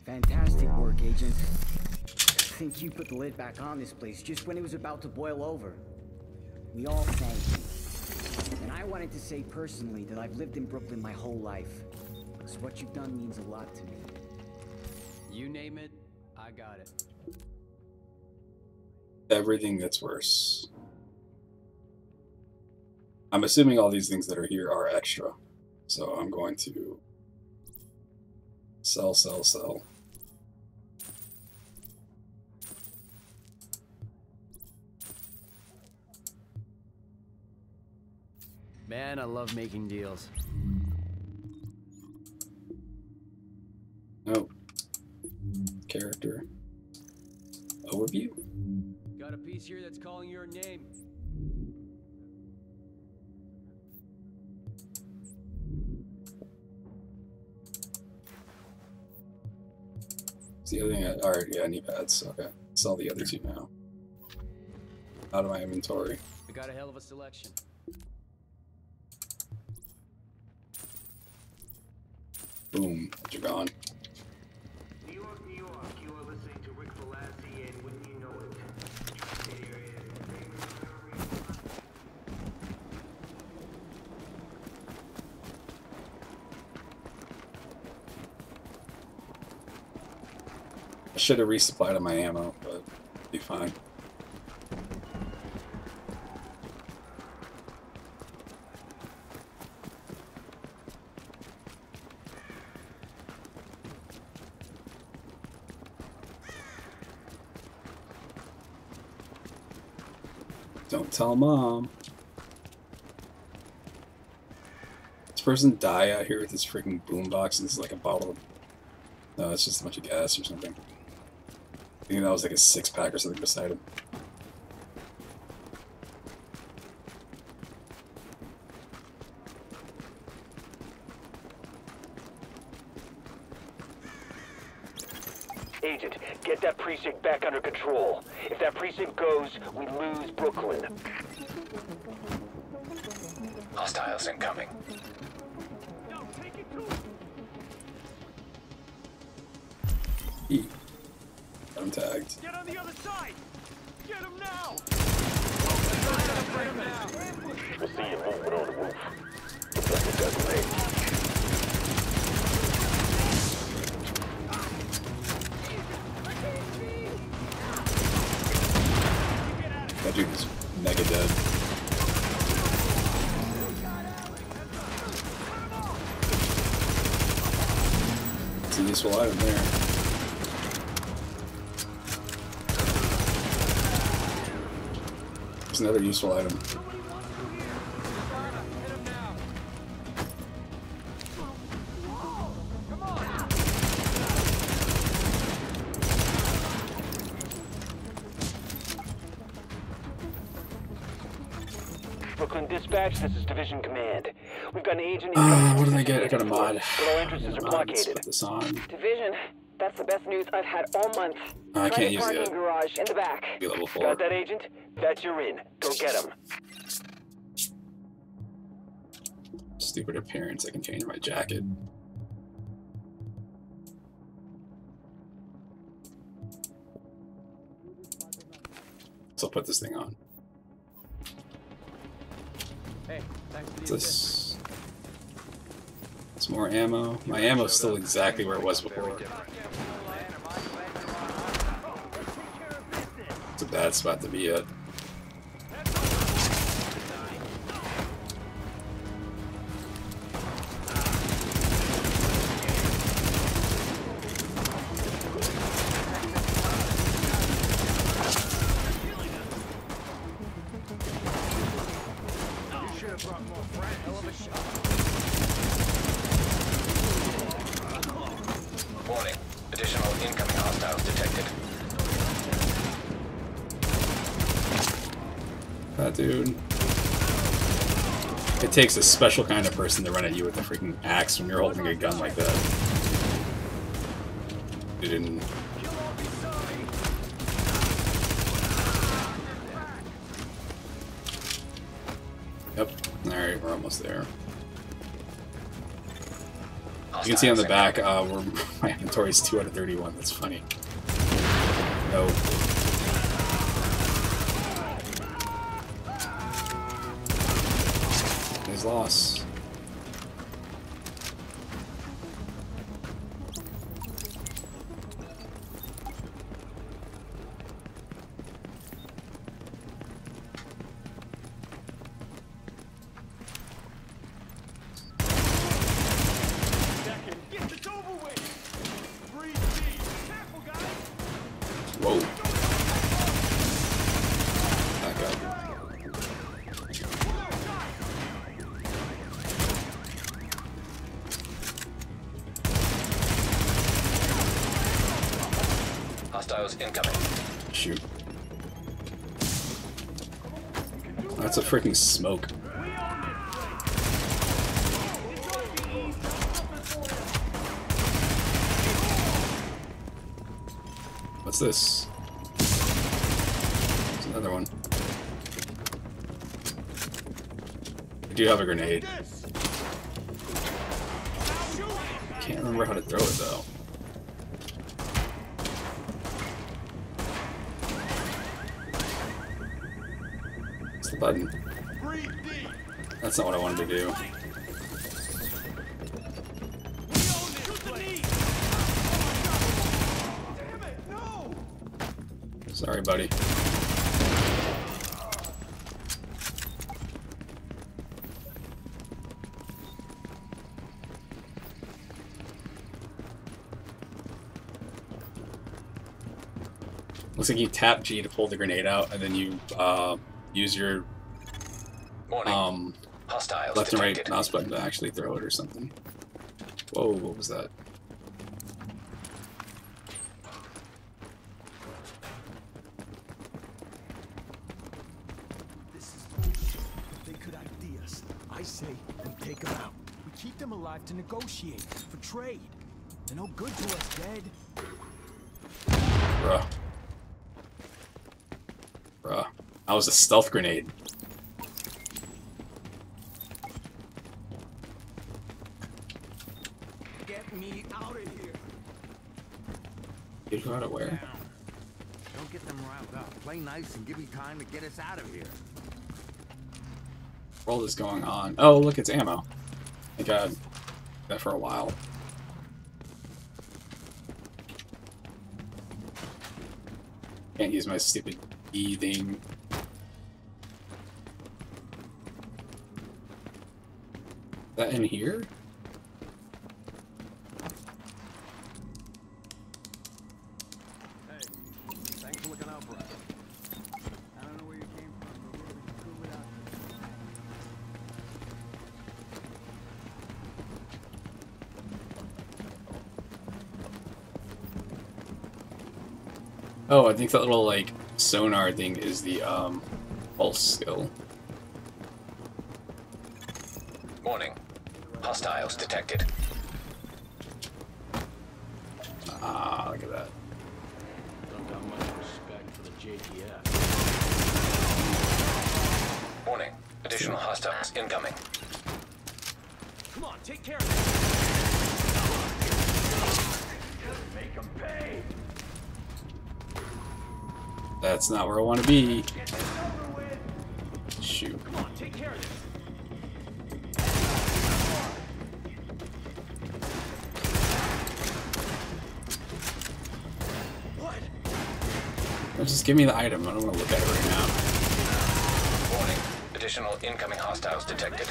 Fantastic work, Agent. I think you put the lid back on this place just when it was about to boil over. We all thank you. And I wanted to say personally that I've lived in Brooklyn my whole life. So what you've done means a lot to me. You name it, I got it. Everything that's worse. I'm assuming all these things that are here are extra. So I'm going to sell, sell, sell. Man, I love making deals. Oh. overview. Got a piece here that's calling your name. It's the other thing. Alright, yeah, knee pads. Okay, saw the other two now. Out of my inventory. I got a hell of a selection. Boom, you're gone. New York, New York. You are listening to Rick Velassi, and wouldn't you know it? I should have resupplied on my ammo, but it'll be fine. Don't tell Mom. This person die out here with this freaking boombox and it's like a bottle of... No, it's just a bunch of gas or something. I think that was like a 6-pack or something beside him. Agent, get that precinct back under control. If that precinct goes, we lose Brooklyn. Hostiles incoming. I'm tagged. Get on the other side! Get him now! We'll see you moving on the roof. Looks like we got grenades. That dude is mega dead. It's a useful item there. There's another useful item. Brooklyn Dispatch, this is Division Command. We've got an agent. What did I get? I got a mod. But all entrances are blockaded. Put this on. Division, that's the best news I've had all month. I can't use it. Garage in the back. Be level 4. Got that, Agent? That's your in. Go get him. Stupid appearance. I can change my jacket. So I'll put this thing on. Hey, thanks for the This. It's more ammo. My ammo's still exactly where it was before. It's a bad spot to be at. Warning. Additional incoming hostiles detected. That dude. It takes a special kind of person to run at you with a freaking axe when you're holding a gun like that. You didn't. Yep. Alright, we're almost there. You can see on the back where my inventory is 2 out of 31. That's funny. No. His loss. Whoa. Back up. Hostiles incoming. Shoot. That's a freaking smoke. What's this? There's another one. I do have a grenade. Can't remember how to throw it though. It's the button. That's not what I wanted to do. Sorry, buddy. Looks like you tap G to pull the grenade out, and then you use your left and right mouse button to actually throw it or something. Whoa, what was that? Keep them alive to negotiate, for trade. They're no good to us dead. Bruh. Bruh. That was a stealth grenade. Get me out of here. Get you out of where? Don't get them riled up. Play nice and give me time to get us out of here. What is going on? Oh, look, it's ammo. Thank God. That for a while. Can't use my stupid E thing. Is that in here? Hey, thanks for looking out for us. I don't know where you came from, but we're gonna prove it out. Oh, I think that little, like, sonar thing is the, pulse skill. Warning. Hostiles detected. Ah, look at that. Don't got much respect for the JTF. Warning. Additional hostiles incoming. Come on, take care of this. Make them pay. That's not where I want to be. Shoot. Come on, take care of this. What? Just give me the item. I don't want to look at it right now. Warning. Additional incoming hostiles detected.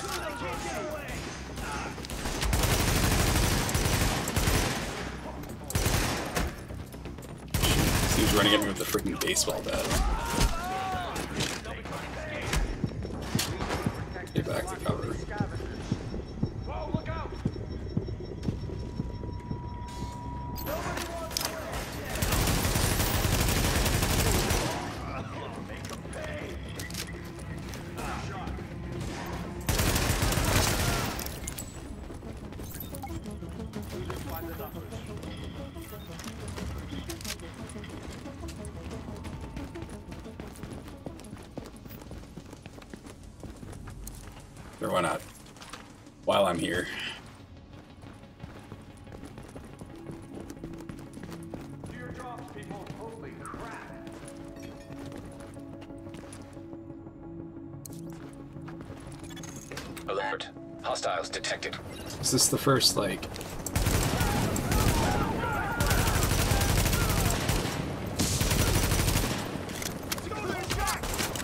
He's running at me with the freaking baseball bat. Get back to cover. Whoa, look out! Make them pay. Shot. We just find the numbers. Or why not? While I'm here. Do your jobs, people. Holy crap. Alert. Hostiles detected. Is this the first, like...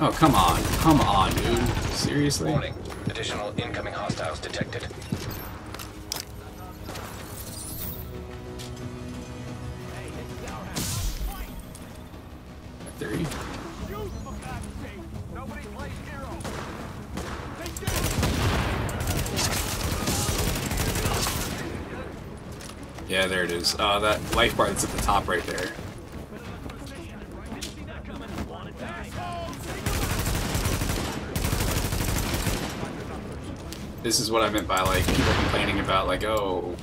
Oh, come on. Come on, dude. Seriously? Warning. Additional incoming hostiles detected. Three. Nobody plays hero. Yeah, there it is. That life bar that's at the top right there. This is what I meant by like people complaining about like, oh,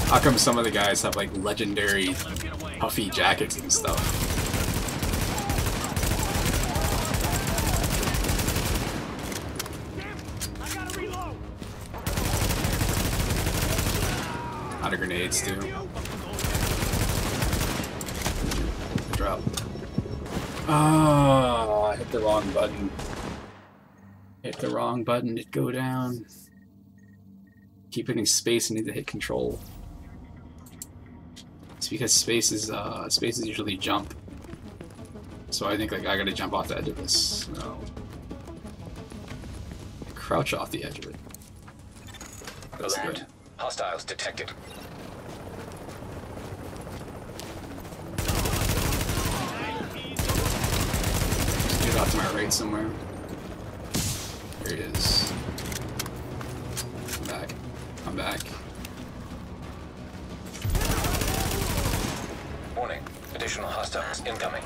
how come some of the guys have like legendary puffy jackets and stuff? Out of grenades too. Drop. Oh, I hit the wrong button. Hit the wrong button to go down. Keep hitting space and need to hit control. It's because spaces usually jump. So I think like I gotta jump off the edge of this. No. Crouch off the edge of it. That's Alert. good. Hostiles detected. Get off to my right somewhere. There he is. I'm back. I'm back. Warning. Additional hostiles incoming.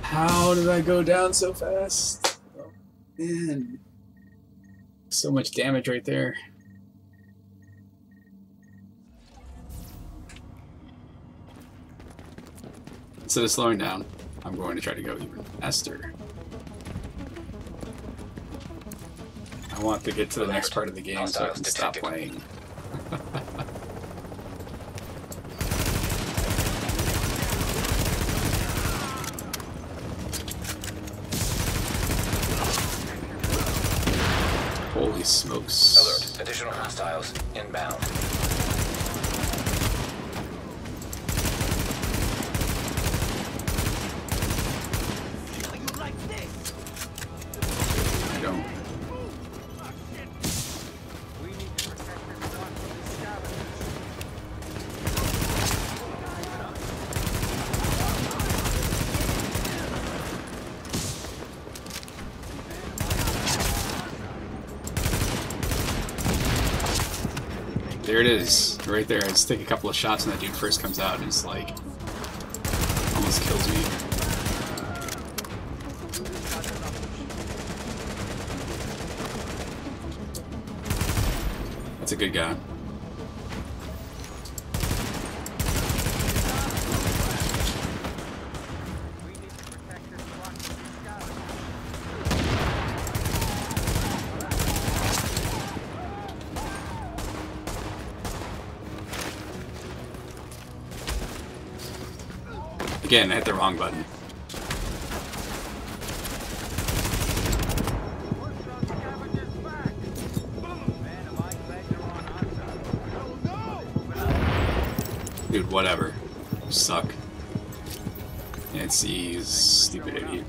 How did I go down so fast? Oh, man. So much damage right there. Instead of slowing down, I'm going to try to go even faster. I want to get to the next part of the game so I can stop playing. Holy smokes. Alert. Additional hostiles inbound. I don't. There it is, right there. I just take a couple of shots and that dude first comes out and it's like, almost kills me. That's a good guy. Again, I hit the wrong button. Dude, whatever. You suck. Clancy's stupid idiot.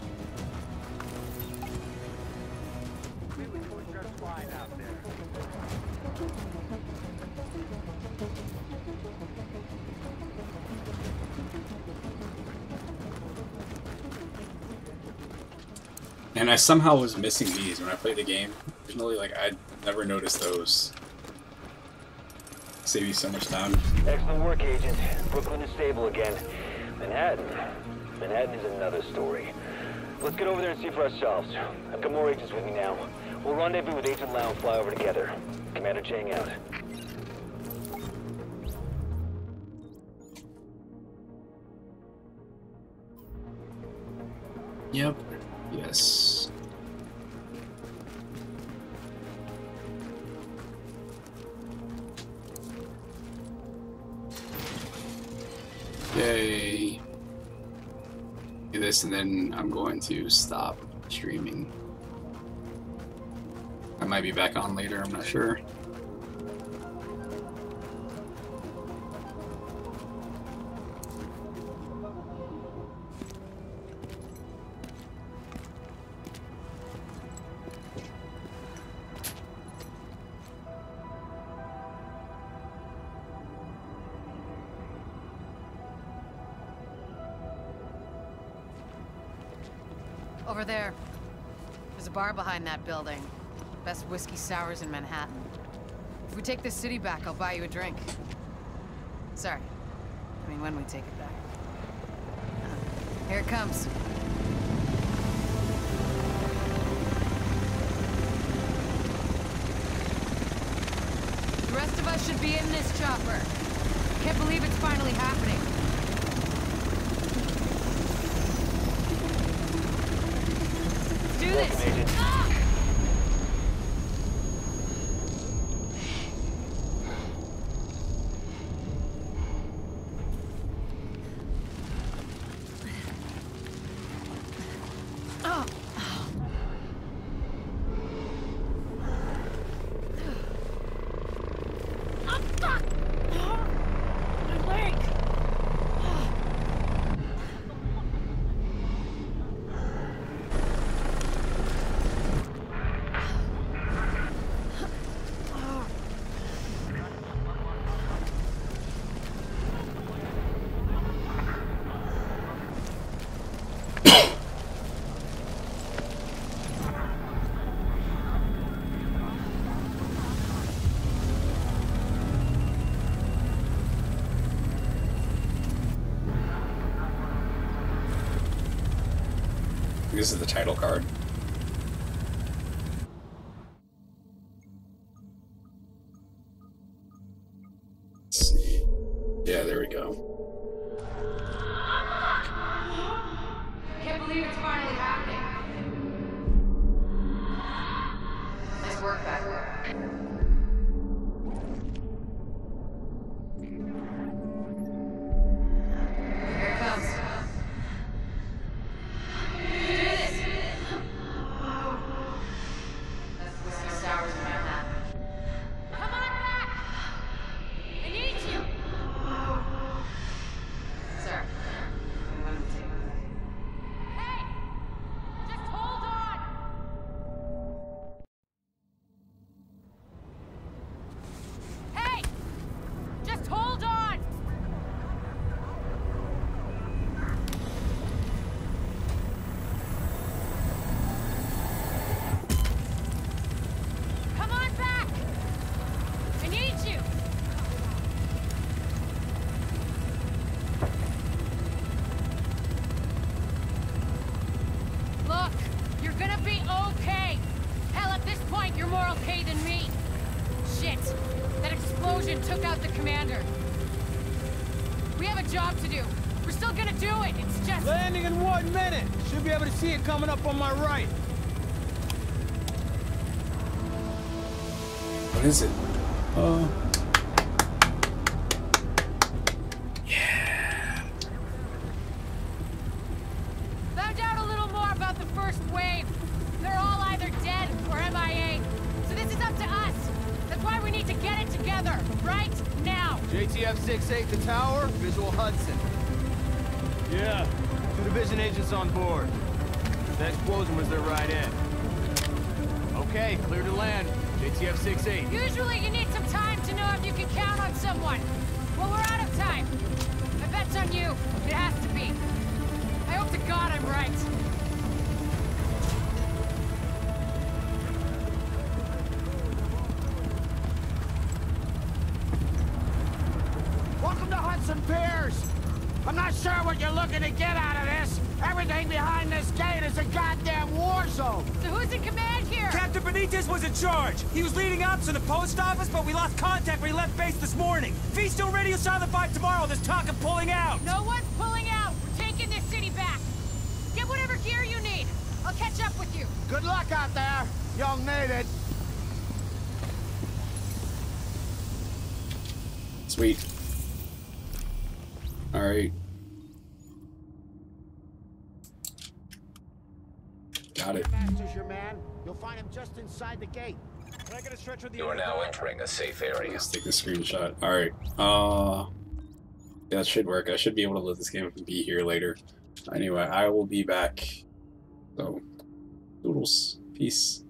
And I somehow was missing these when I played the game. Originally, like, I'd never noticed those. Save you so much time. Excellent work, Agent. Brooklyn is stable again. Manhattan is another story. Let's get over there and see for ourselves. I've got more agents with me now. We'll rendezvous with Agent Lau and fly over together. Commander Chang out. Yep. Yes. Yay. Do this and then I'm going to stop streaming. I might be back on later, I'm not sure. Over there. There's a bar behind that building. Best whiskey sours in Manhattan. If we take this city back, I'll buy you a drink. Sorry. I mean, when we take it back. Here it comes. The rest of us should be in this chopper. Can't believe it's finally happening. Let's do this! Ah! This is the title card. Let's see. Yeah, there we go. Can't believe it's finally happening. Nice work back there. Here it comes. Took out the commander. We have a job to do. We're still gonna do it. It's just... Landing in 1 minute. Should be able to see it coming up on my right. What is it? Yeah. Found out a little more about the first wave. They're all either dead or MIA. So this is up to us. That's why we need to get it together, right now. JTF 6-8, the tower, visual Hudson. Yeah, 2 division agents on board. The explosion was their right end. Okay, clear to land. JTF 6-8. Usually you need some time to know if you can count on someone. Well, we're out of time. My bet's on you. It has to be. I hope to God I'm right. Welcome to Hudson Piers. I'm not sure what you're looking to get out of this. Everything behind this gate is a goddamn war zone. So who's in command here? Captain Benitez was in charge. He was leading ops in the post office, but we lost contact when he left base this morning. If he's still radio silent by tomorrow, there's talk of pulling out. No one's pulling out. We're taking this city back. Get whatever gear you need. I'll catch up with you. Good luck out there. You'll need it. Sweet. All right. Got it. Master's your man. You'll find him just inside the gate. Can I get a stretch with you are now entering a safe area. Let's take the screenshot. All right. Yeah, that should work. I should be able to load this game and be here later. Anyway, I will be back. So, doodles. Peace.